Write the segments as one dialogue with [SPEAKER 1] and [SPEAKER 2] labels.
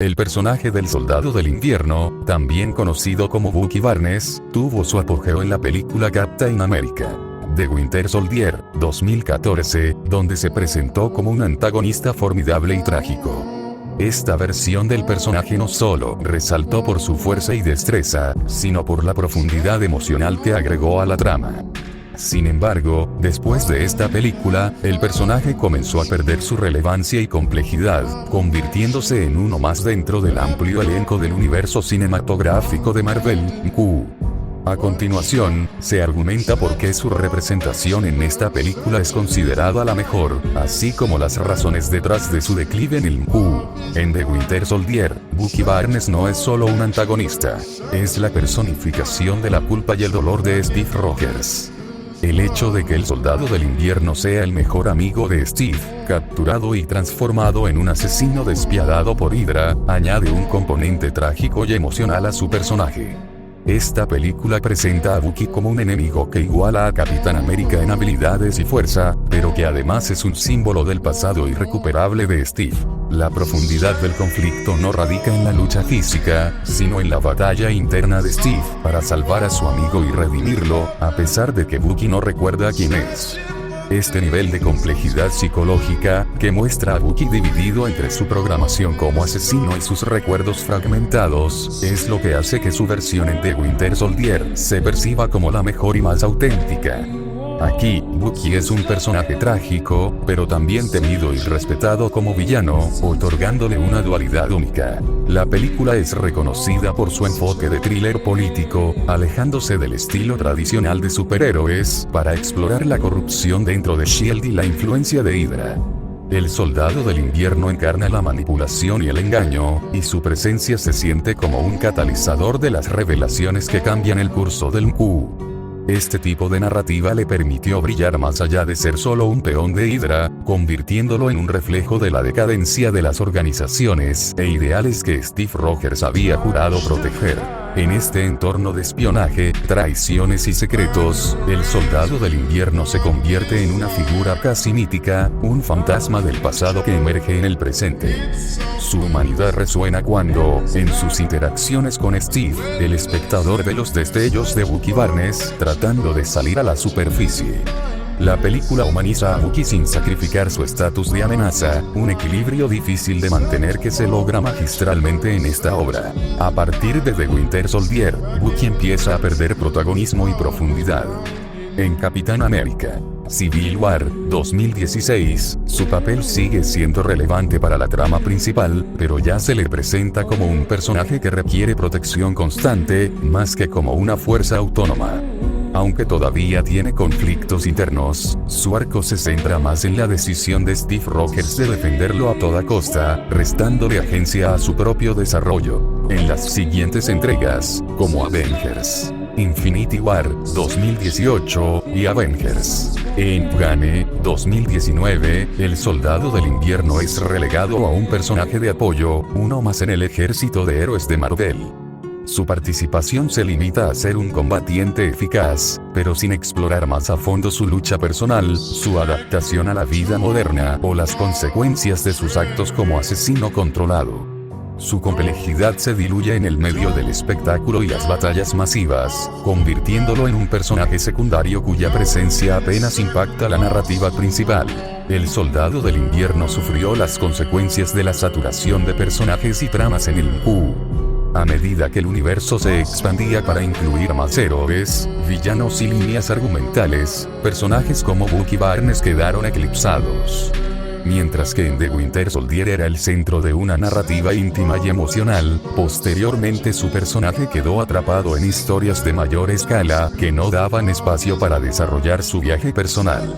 [SPEAKER 1] El personaje del Soldado del Invierno, también conocido como Bucky Barnes, tuvo su apogeo en la película Captain America: The Winter Soldier, 2014, donde se presentó como un antagonista formidable y trágico. Esta versión del personaje no solo resaltó por su fuerza y destreza, sino por la profundidad emocional que agregó a la trama. Sin embargo, después de esta película, el personaje comenzó a perder su relevancia y complejidad, convirtiéndose en uno más dentro del amplio elenco del universo cinematográfico de Marvel. A continuación, se argumenta por qué su representación en esta película es considerada la mejor, así como las razones detrás de su declive en el MCU. En The Winter Soldier, Bucky Barnes no es solo un antagonista, es la personificación de la culpa y el dolor de Steve Rogers. El hecho de que el Soldado del Invierno sea el mejor amigo de Steve, capturado y transformado en un asesino despiadado por Hydra, añade un componente trágico y emocional a su personaje. Esta película presenta a Bucky como un enemigo que iguala a Capitán América en habilidades y fuerza, pero que además es un símbolo del pasado irrecuperable de Steve. La profundidad del conflicto no radica en la lucha física, sino en la batalla interna de Steve para salvar a su amigo y redimirlo, a pesar de que Bucky no recuerda quién es. Este nivel de complejidad psicológica, que muestra a Bucky dividido entre su programación como asesino y sus recuerdos fragmentados, es lo que hace que su versión en The Winter Soldier se perciba como la mejor y más auténtica. Aquí, Bucky es un personaje trágico, pero también temido y respetado como villano, otorgándole una dualidad única. La película es reconocida por su enfoque de thriller político, alejándose del estilo tradicional de superhéroes, para explorar la corrupción dentro de S.H.I.E.L.D. y la influencia de Hydra. El Soldado del Invierno encarna la manipulación y el engaño, y su presencia se siente como un catalizador de las revelaciones que cambian el curso del MCU. Este tipo de narrativa le permitió brillar más allá de ser solo un peón de Hydra, convirtiéndolo en un reflejo de la decadencia de las organizaciones e ideales que Steve Rogers había jurado proteger. En este entorno de espionaje, traiciones y secretos, el Soldado del Invierno se convierte en una figura casi mítica, un fantasma del pasado que emerge en el presente. Su humanidad resuena cuando, en sus interacciones con Steve, el espectador ve los destellos de Bucky Barnes tratando de salir a la superficie. La película humaniza a Bucky sin sacrificar su estatus de amenaza, un equilibrio difícil de mantener que se logra magistralmente en esta obra. A partir de The Winter Soldier, Bucky empieza a perder protagonismo y profundidad. En Capitán América: Civil War, 2016, su papel sigue siendo relevante para la trama principal, pero ya se le presenta como un personaje que requiere protección constante, más que como una fuerza autónoma. Aunque todavía tiene conflictos internos, su arco se centra más en la decisión de Steve Rogers de defenderlo a toda costa, restándole agencia a su propio desarrollo. En las siguientes entregas, como Avengers, Infinity War, 2018, y Avengers Endgame, 2019, el Soldado del Invierno es relegado a un personaje de apoyo, uno más en el ejército de héroes de Marvel. Su participación se limita a ser un combatiente eficaz, pero sin explorar más a fondo su lucha personal, su adaptación a la vida moderna o las consecuencias de sus actos como asesino controlado. Su complejidad se diluye en el medio del espectáculo y las batallas masivas, convirtiéndolo en un personaje secundario cuya presencia apenas impacta la narrativa principal. El Soldado del Invierno sufrió las consecuencias de la saturación de personajes y tramas en el MCU. A medida que el universo se expandía para incluir más héroes, villanos y líneas argumentales, personajes como Bucky Barnes quedaron eclipsados. Mientras que en The Winter Soldier era el centro de una narrativa íntima y emocional, posteriormente su personaje quedó atrapado en historias de mayor escala que no daban espacio para desarrollar su viaje personal.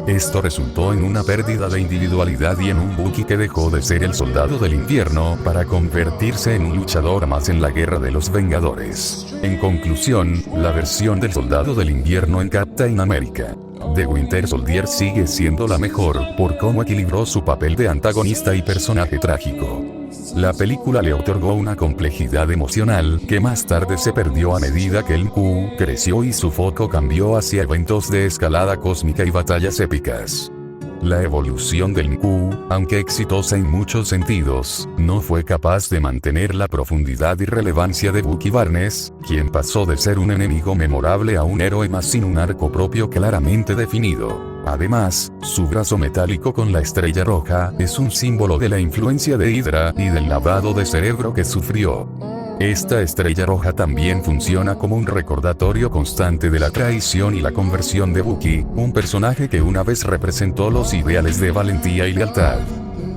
[SPEAKER 1] Esto resultó en una pérdida de individualidad y en un Bucky que dejó de ser el Soldado del Invierno para convertirse en un luchador más en la guerra de los Vengadores. En conclusión, la versión del Soldado del Invierno en Captain America: The Winter Soldier sigue siendo la mejor por cómo equilibró su papel de antagonista y personaje trágico. La película le otorgó una complejidad emocional que más tarde se perdió a medida que el MCU creció y su foco cambió hacia eventos de escalada cósmica y batallas épicas. La evolución del Nku, aunque exitosa en muchos sentidos, no fue capaz de mantener la profundidad y relevancia de Bucky Barnes, quien pasó de ser un enemigo memorable a un héroe más sin un arco propio claramente definido. Además, su brazo metálico con la estrella roja es un símbolo de la influencia de Hydra y del lavado de cerebro que sufrió. Esta estrella roja también funciona como un recordatorio constante de la traición y la conversión de Bucky, un personaje que una vez representó los ideales de valentía y lealtad.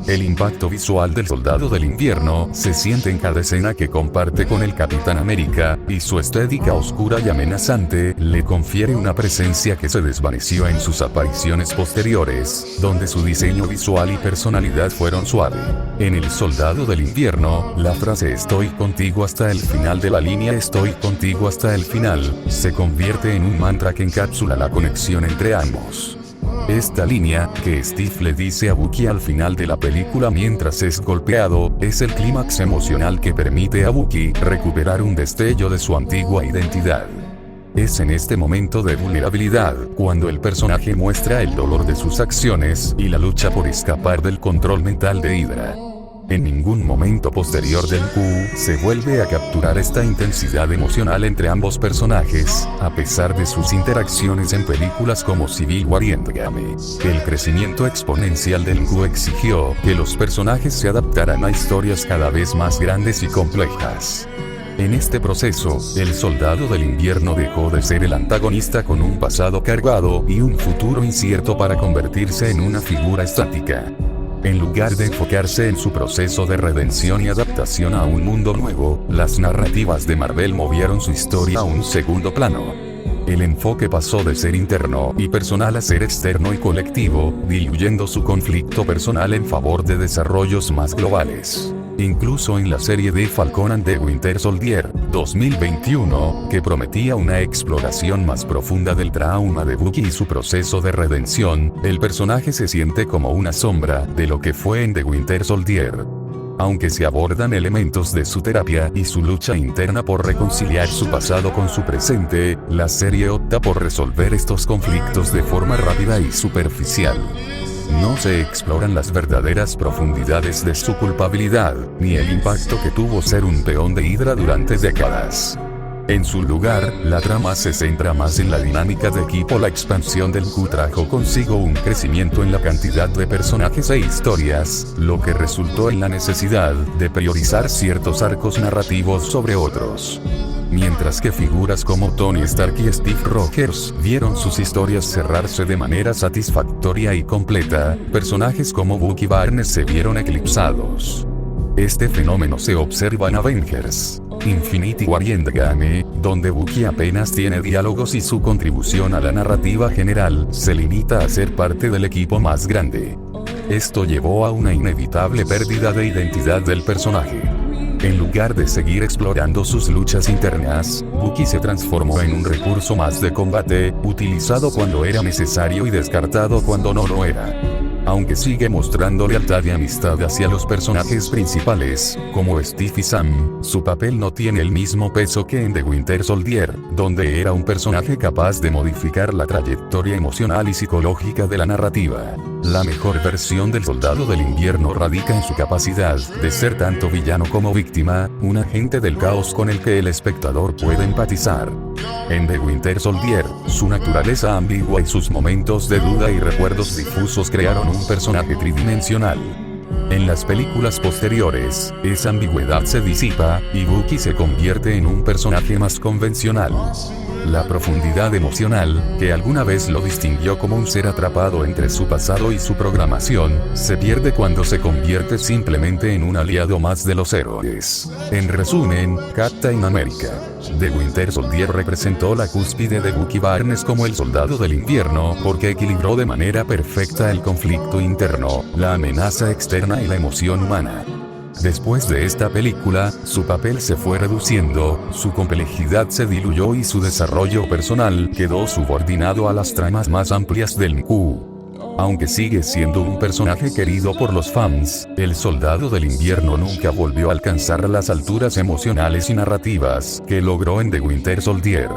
[SPEAKER 1] El impacto visual del Soldado del Invierno se siente en cada escena que comparte con el Capitán América, y su estética oscura y amenazante le confiere una presencia que se desvaneció en sus apariciones posteriores, donde su diseño visual y personalidad fueron suave. En El Soldado del Invierno, la frase "estoy contigo hasta el final de la línea, estoy contigo hasta el final", se convierte en un mantra que encapsula la conexión entre ambos. Esta línea, que Steve le dice a Bucky al final de la película mientras es golpeado, es el clímax emocional que permite a Bucky recuperar un destello de su antigua identidad. Es en este momento de vulnerabilidad, cuando el personaje muestra el dolor de sus acciones y la lucha por escapar del control mental de Hydra. En ningún momento posterior del Nku se vuelve a capturar esta intensidad emocional entre ambos personajes, a pesar de sus interacciones en películas como Civil War y Endgame. El crecimiento exponencial del Nku exigió que los personajes se adaptaran a historias cada vez más grandes y complejas. En este proceso, el Soldado del Invierno dejó de ser el antagonista con un pasado cargado y un futuro incierto para convertirse en una figura estática. En lugar de enfocarse en su proceso de redención y adaptación a un mundo nuevo, las narrativas de Marvel movieron su historia a un segundo plano. El enfoque pasó de ser interno y personal a ser externo y colectivo, diluyendo su conflicto personal en favor de desarrollos más globales. Incluso en la serie de Falcon and the Winter Soldier, 2021, que prometía una exploración más profunda del trauma de Bucky y su proceso de redención, el personaje se siente como una sombra de lo que fue en The Winter Soldier. Aunque se abordan elementos de su terapia y su lucha interna por reconciliar su pasado con su presente, la serie opta por resolver estos conflictos de forma rápida y superficial. No se exploran las verdaderas profundidades de su culpabilidad, ni el impacto que tuvo ser un peón de Hydra durante décadas. En su lugar, la trama se centra más en la dinámica de equipo. La expansión del Nku trajo consigo un crecimiento en la cantidad de personajes e historias, lo que resultó en la necesidad de priorizar ciertos arcos narrativos sobre otros. Mientras que figuras como Tony Stark y Steve Rogers vieron sus historias cerrarse de manera satisfactoria y completa, personajes como Bucky Barnes se vieron eclipsados. Este fenómeno se observa en Avengers, Infinity War y Endgame, donde Bucky apenas tiene diálogos y su contribución a la narrativa general se limita a ser parte del equipo más grande. Esto llevó a una inevitable pérdida de identidad del personaje. En lugar de seguir explorando sus luchas internas, Bucky se transformó en un recurso más de combate, utilizado cuando era necesario y descartado cuando no lo era. Aunque sigue mostrando lealtad y amistad hacia los personajes principales, como Steve y Sam, su papel no tiene el mismo peso que en The Winter Soldier, donde era un personaje capaz de modificar la trayectoria emocional y psicológica de la narrativa. La mejor versión del Soldado del Invierno radica en su capacidad de ser tanto villano como víctima, un agente del caos con el que el espectador puede empatizar. En The Winter Soldier, su naturaleza ambigua y sus momentos de duda y recuerdos difusos crearon un personaje tridimensional. En las películas posteriores, esa ambigüedad se disipa, y Bucky se convierte en un personaje más convencional. La profundidad emocional, que alguna vez lo distinguió como un ser atrapado entre su pasado y su programación, se pierde cuando se convierte simplemente en un aliado más de los héroes. En resumen, Captain America: The Winter Soldier representó la cúspide de Bucky Barnes como el Soldado del Invierno, porque equilibró de manera perfecta el conflicto interno, la amenaza externa y la emoción humana. Después de esta película, su papel se fue reduciendo, su complejidad se diluyó y su desarrollo personal quedó subordinado a las tramas más amplias del Nku. Aunque sigue siendo un personaje querido por los fans, el Soldado del Invierno nunca volvió a alcanzar las alturas emocionales y narrativas que logró en The Winter Soldier.